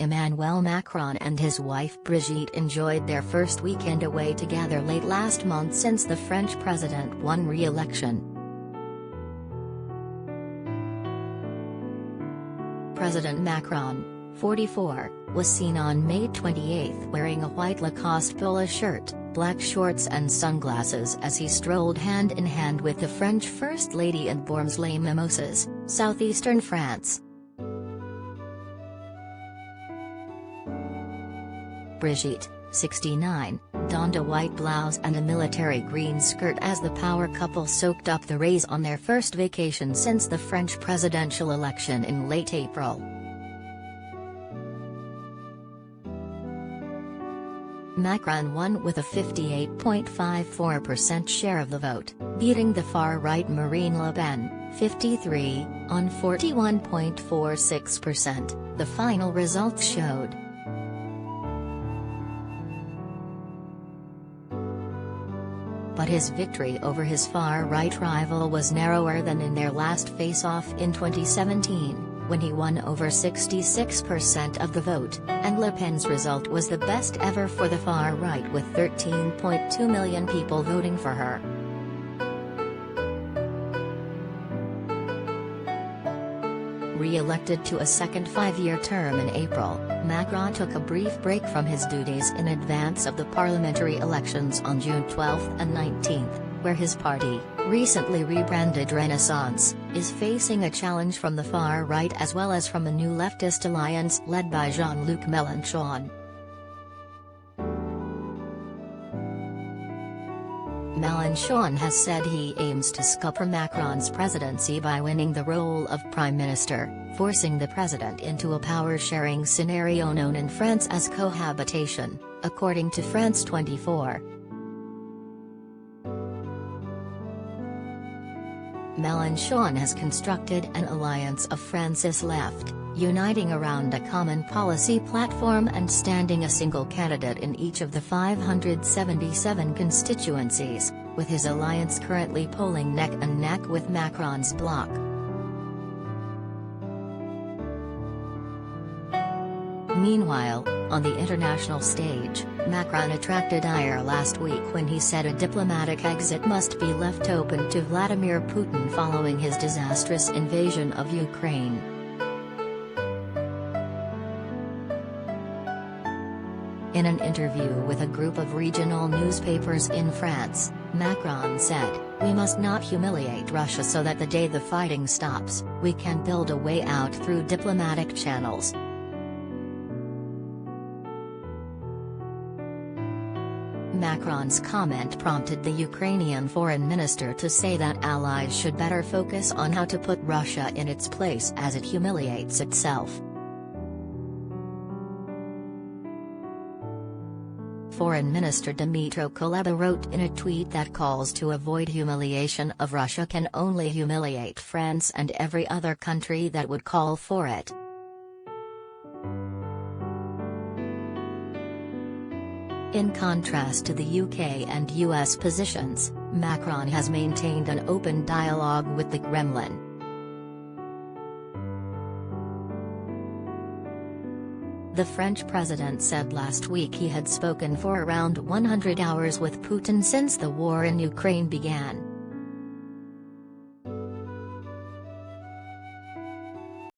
Emmanuel Macron and his wife Brigitte enjoyed their first weekend away together late last month since the French president won re-election. President Macron, 44, was seen on May 28 wearing a white Lacoste polo shirt, black shorts and sunglasses as he strolled hand-in-hand with the French First Lady in Bormes-les-Mimosas, southeastern France. Brigitte, 69, donned a white blouse and a military green skirt as the power couple soaked up the rays on their first vacation since the French presidential election in late April. Macron won with a 58.54% share of the vote, beating the far-right Marine Le Pen, 53, on 41.46%, the final results showed. But his victory over his far-right rival was narrower than in their last face-off in 2017, when he won over 66% of the vote, and Le Pen's result was the best ever for the far-right with 13.2 million people voting for her. Re-elected to a second five-year term in April, Macron took a brief break from his duties in advance of the parliamentary elections on June 12 and 19, where his party, recently rebranded Renaissance, is facing a challenge from the far right as well as from a new leftist alliance led by Jean-Luc Mélenchon. Mélenchon has said he aims to scupper Macron's presidency by winning the role of prime minister, forcing the president into a power-sharing scenario known in France as cohabitation, according to France 24. Mélenchon has constructed an alliance of France's left, uniting around a common policy platform and standing a single candidate in each of the 577 constituencies, with his alliance currently polling neck and neck with Macron's bloc. Meanwhile, on the international stage, Macron attracted ire last week when he said a diplomatic exit must be left open to Vladimir Putin following his disastrous invasion of Ukraine. In an interview with a group of regional newspapers in France, Macron said, "We must not humiliate Russia so that the day the fighting stops, we can build a way out through diplomatic channels." Macron's comment prompted the Ukrainian foreign minister to say that allies should better focus on how to put Russia in its place as it humiliates itself. Foreign Minister Dmytro Kuleba wrote in a tweet that calls to avoid humiliation of Russia can only humiliate France and every other country that would call for it. In contrast to the UK and US positions, Macron has maintained an open dialogue with the Kremlin. The French president said last week he had spoken for around 100 hours with Putin since the war in Ukraine began.